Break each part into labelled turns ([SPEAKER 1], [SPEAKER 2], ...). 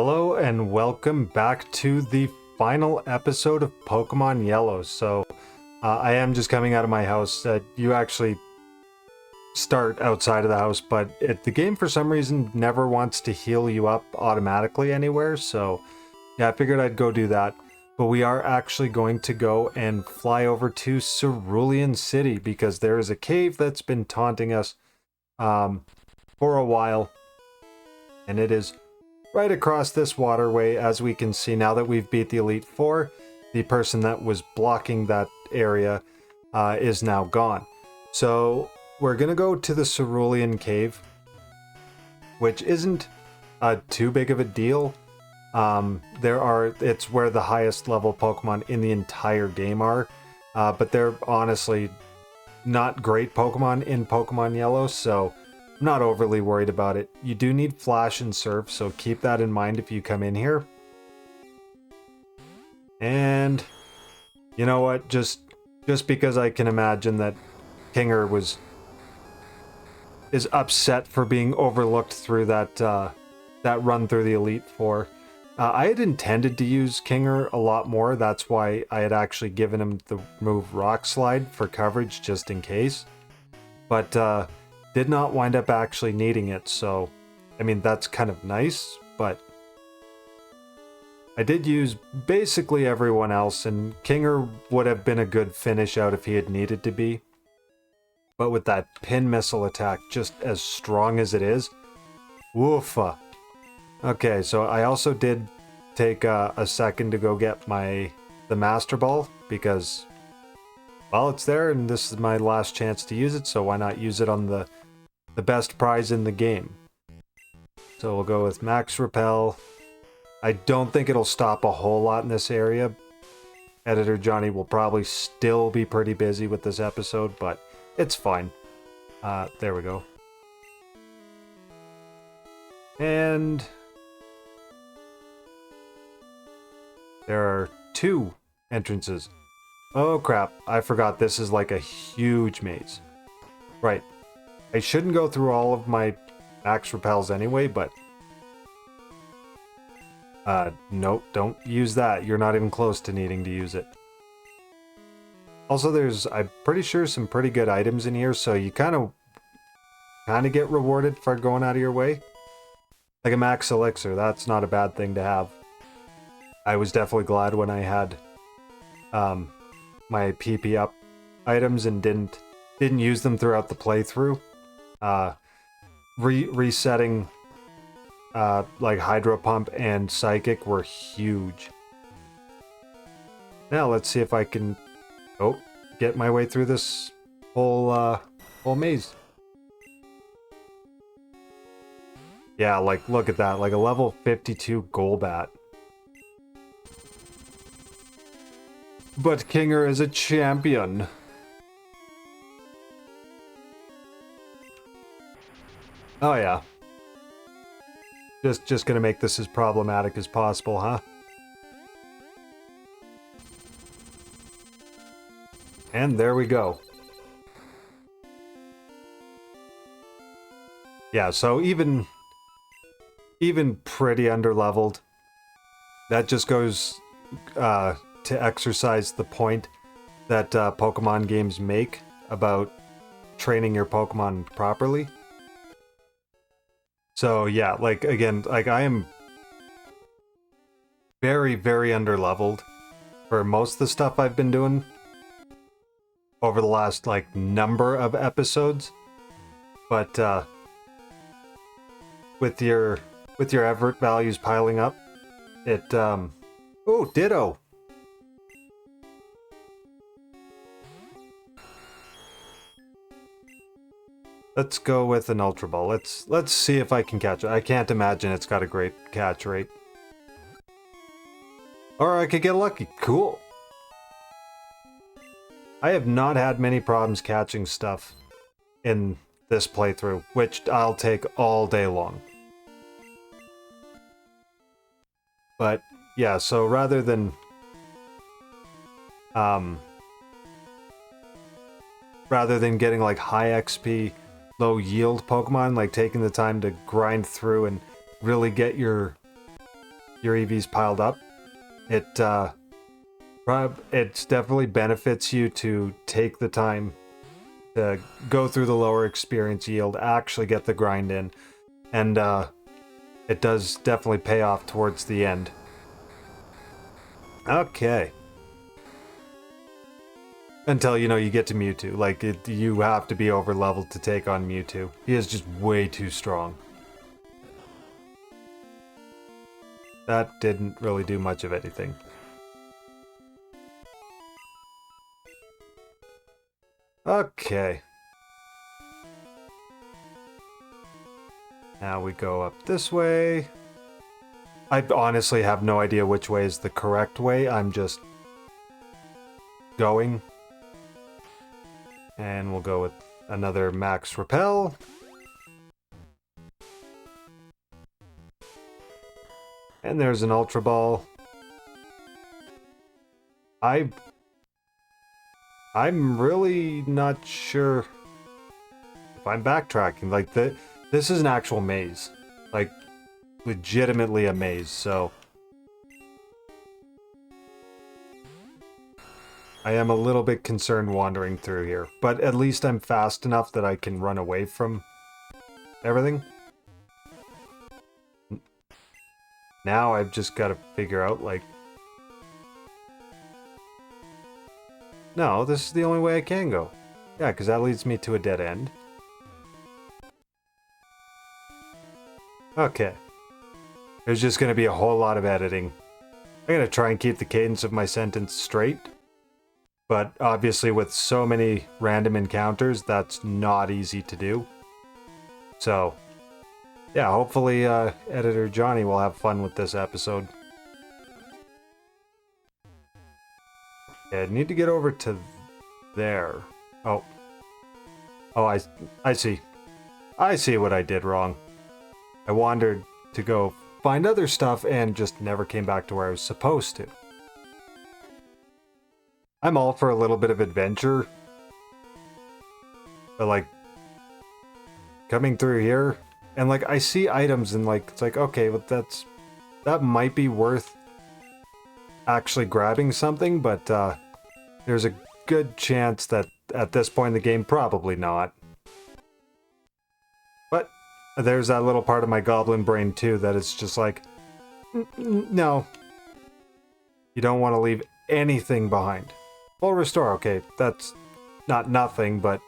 [SPEAKER 1] Hello and welcome back to the final episode of Pokemon Yellow. I am just coming out of my house. You actually start outside of the house, but the game for some reason never wants to heal you up automatically anywhere. So yeah, I figured I'd go do that. But we are actually going to go and fly over to Cerulean City because there is a cave that's been taunting us for a while. And it is right across this waterway, as we can see now that we've beat the Elite Four. The person that was blocking that area is now gone. So we're going to go to the Cerulean Cave, which isn't too big of a deal. It's where the highest level Pokemon in the entire game are, but they're honestly not great Pokemon in Pokemon Yellow, so I'm not overly worried about it. You do need Flash and Surf, so keep that in mind if you come in here. And you know what? Just because I can imagine that Kinger is upset for being overlooked through that run through the Elite Four. I had intended to use Kinger a lot more. That's why I had actually given him the move Rock Slide for coverage just in case. But did not wind up actually needing it, so I mean that's kind of nice, but I did use basically everyone else, and Kinger would have been a good finish out if he had needed to be. But with that pin missile attack just as strong as it is, woofa. Okay, so I also did take a second to go get the Master Ball because, well, it's there and this is my last chance to use it, so why not use it on the best prize in the game. So we'll go with Max Repel. I don't think it'll stop a whole lot in this area. Editor Johnny will probably still be pretty busy with this episode, but it's fine. There we go. And there are two entrances. Oh crap, I forgot this is like a huge maze. Right. I shouldn't go through all of my Max Repels anyway, but nope, don't use that. You're not even close to needing to use it. Also, there's, I'm pretty sure, some pretty good items in here, so you kind of get rewarded for going out of your way. Like a Max Elixir, that's not a bad thing to have. I was definitely glad when I had my PP up items and didn't use them throughout the playthrough. Resetting like Hydro Pump and Psychic were huge. Now let's see if I can get my way through this whole maze. Yeah, like look at that, like a level 52 Golbat. But Kinger is a champion. Oh yeah. Just gonna make this as problematic as possible, huh? And there we go. Yeah, so even pretty underleveled. That just goes to exercise the point that Pokemon games make about training your Pokemon properly. So yeah, like again, like I am very, very underleveled for most of the stuff I've been doing over the last like number of episodes. But with your effort values piling up, it oh, ditto. Let's go with an Ultra Ball. Let's see if I can catch it. I can't imagine it's got a great catch rate. Or I could get lucky. Cool. I have not had many problems catching stuff in this playthrough, which I'll take all day long. But yeah, so rather than getting like high XP, low yield Pokemon, like taking the time to grind through and really get your your EVs piled up, it definitely benefits you to take the time to go through the lower experience yield, actually get the grind in, and it does definitely pay off towards the end. Okay. Until, you know, you get to Mewtwo. Like, you have to be over leveled to take on Mewtwo. He is just way too strong. That didn't really do much of anything. Okay. Now we go up this way. I honestly have no idea which way is the correct way. I'm just going. And we'll go with another max repel. And there's an Ultra Ball. I'm really not sure if I'm backtracking. Like, this is an actual maze. Like, legitimately a maze, so I am a little bit concerned wandering through here. But at least I'm fast enough that I can run away from everything. Now I've just got to figure out, like... No, this is the only way I can go. Yeah, because that leads me to a dead end. Okay. There's just going to be a whole lot of editing. I'm going to try and keep the cadence of my sentence straight. But obviously with so many random encounters, that's not easy to do. So, yeah, hopefully Editor Johnny will have fun with this episode. Yeah, I need to get over to there. Oh. Oh, I see. I see what I did wrong. I wandered to go find other stuff and just never came back to where I was supposed to. I'm all for a little bit of adventure. But like, coming through here, and like, I see items and like, it's like, okay, but that might be worth actually grabbing something, but there's a good chance that at this point in the game, probably not. But there's that little part of my goblin brain too that it's just like, no. You don't want to leave anything behind. Full restore, okay, that's not nothing, but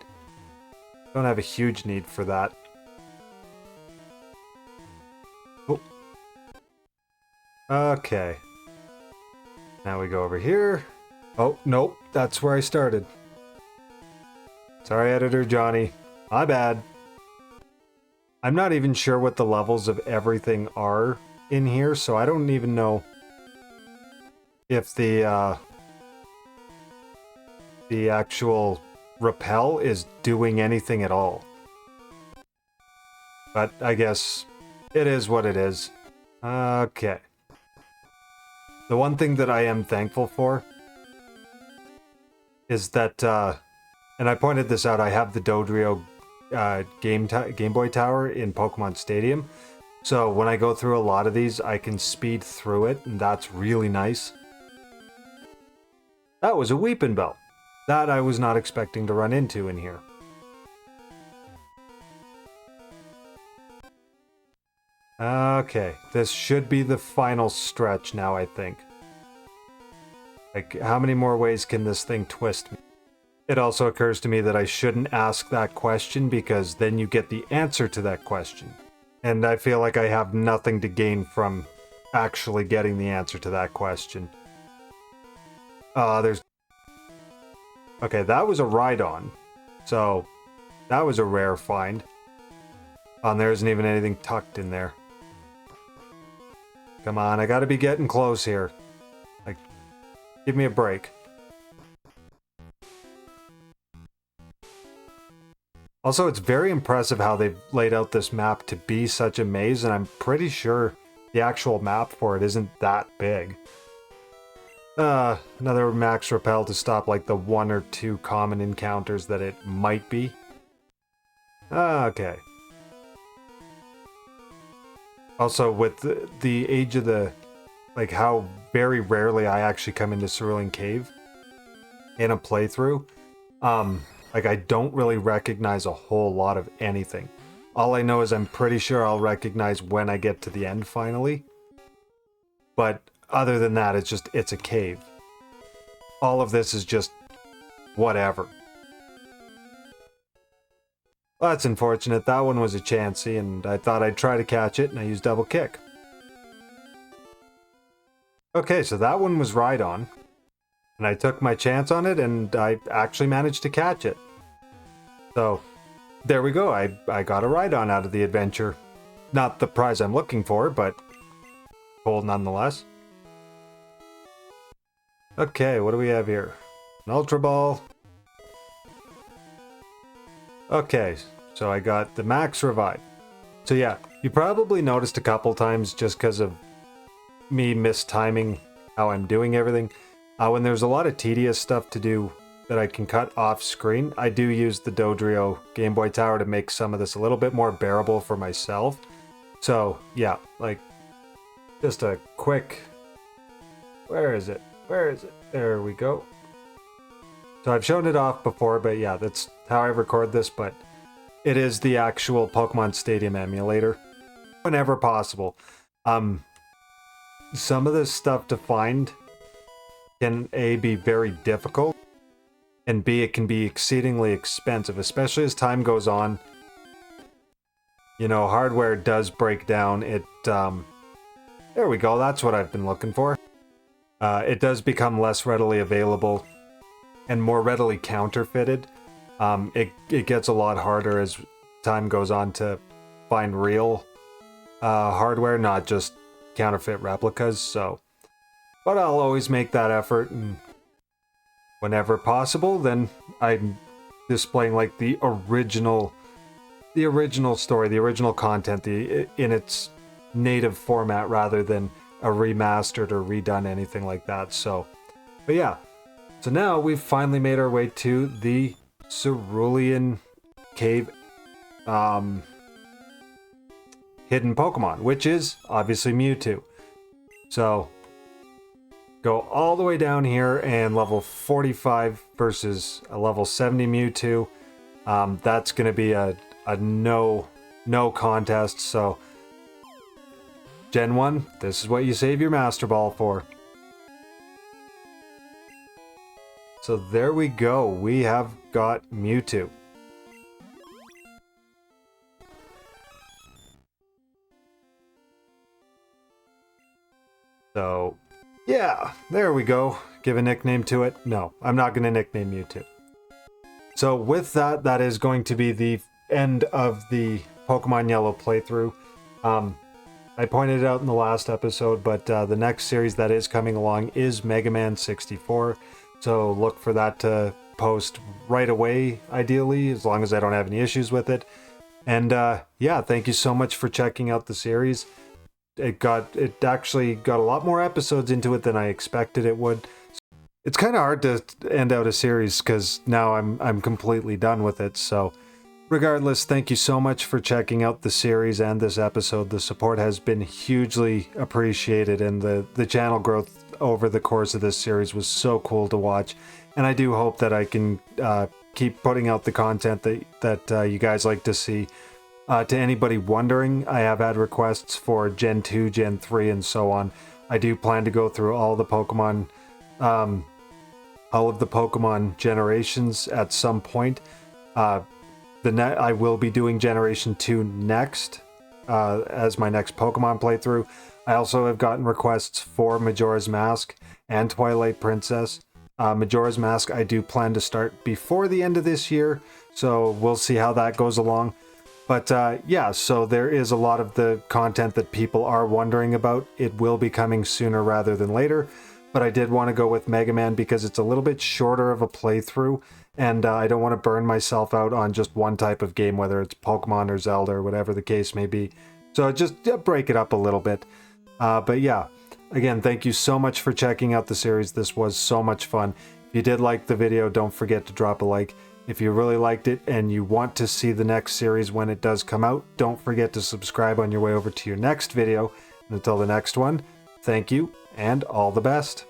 [SPEAKER 1] don't have a huge need for that. Oh. Okay. Now we go over here. Oh, nope, that's where I started. Sorry, Editor Johnny. My bad. I'm not even sure what the levels of everything are in here, so I don't even know if the actual repel is doing anything at all. But I guess it is what it is. Okay. The one thing that I am thankful for is that, and I pointed this out, I have the Dodrio Game Boy Tower in Pokemon Stadium. So when I go through a lot of these, I can speed through it, and that's really nice. That was a Weepin' Bell. That I was not expecting to run into in here. Okay, this should be the final stretch now, I think. Like, how many more ways can this thing twist me? It also occurs to me that I shouldn't ask that question because then you get the answer to that question. And I feel like I have nothing to gain from actually getting the answer to that question. There's... Okay, that was a Rhydon. So, that was a rare find. And there isn't even anything tucked in there. Come on, I gotta be getting close here. Like, give me a break. Also, it's very impressive how they've laid out this map to be such a maze, and I'm pretty sure the actual map for it isn't that big. Another max repel to stop like the 1 or 2 common encounters that it might be. Okay. Also, with the age of the like how very rarely I actually come into Cerulean Cave in a playthrough. Like I don't really recognize a whole lot of anything. All I know is I'm pretty sure I'll recognize when I get to the end finally. But other than that, it's a cave. All of this is just whatever. Well, that's unfortunate. That one was a chancey, and I thought I'd try to catch it, and I used double kick. Okay, so that one was Rhydon. And I took my chance on it, and I actually managed to catch it. So, there we go. I got a Rhydon out of the adventure. Not the prize I'm looking for, but cool nonetheless. Okay, what do we have here? An Ultra Ball. Okay, so I got the Max Revive. So yeah, you probably noticed a couple times just because of me mistiming how I'm doing everything. When there's a lot of tedious stuff to do that I can cut off screen, I do use the Dodrio Game Boy Tower to make some of this a little bit more bearable for myself. So yeah, like just a quick... Where is it? Where is it? There we go. So I've shown it off before, but yeah, that's how I record this, but it is the actual Pokemon Stadium emulator. Whenever possible. Some of this stuff to find can A, be very difficult, and B, it can be exceedingly expensive, especially as time goes on. You know, hardware does break down. It, there we go, that's what I've been looking for. It does become less readily available and more readily counterfeited. It gets a lot harder as time goes on to find real hardware, not just counterfeit replicas. So, but I'll always make that effort, and whenever possible, then I'm displaying like the original story, the original content, in its native format, rather than a remastered or redone anything like that. So, but yeah. So now we've finally made our way to the Cerulean Cave hidden Pokemon, which is obviously Mewtwo. So go all the way down here, and level 45 versus a level 70 Mewtwo. That's going to be a no contest. So Gen 1, this is what you save your Master Ball for. So there we go, we have got Mewtwo. So, yeah, there we go. Give a nickname to it. No, I'm not going to nickname Mewtwo. So with that, that is going to be the end of the Pokemon Yellow playthrough. I pointed it out in the last episode, but the next series that is coming along is Mega Man 64. So look for that to post right away, ideally, as long as I don't have any issues with it. And yeah, thank you so much for checking out the series. It actually got a lot more episodes into it than I expected it would. It's kind of hard to end out a series because now I'm completely done with it. So regardless, thank you so much for checking out the series and this episode. The support has been hugely appreciated, and the channel growth over the course of this series was so cool to watch. And I do hope that I can keep putting out the content that you guys like to see. To anybody wondering, I have had requests for Gen 2, Gen 3, and so on. I do plan to go through all the Pokemon, all of the Pokemon generations at some point. I will be doing Generation 2 next, as my next Pokemon playthrough. I also have gotten requests for Majora's Mask and Twilight Princess. Majora's Mask I do plan to start before the end of this year, so we'll see how that goes along. But yeah, so there is a lot of the content that people are wondering about. It will be coming sooner rather than later, but I did want to go with Mega Man because it's a little bit shorter of a playthrough, and I don't want to burn myself out on just one type of game, whether it's Pokemon or Zelda or whatever the case may be. So just break it up a little bit. But yeah, again, thank you so much for checking out the series. This was so much fun. If you did like the video, don't forget to drop a like. If you really liked it and you want to see the next series when it does come out, don't forget to subscribe on your way over to your next video. And until the next one, thank you and all the best.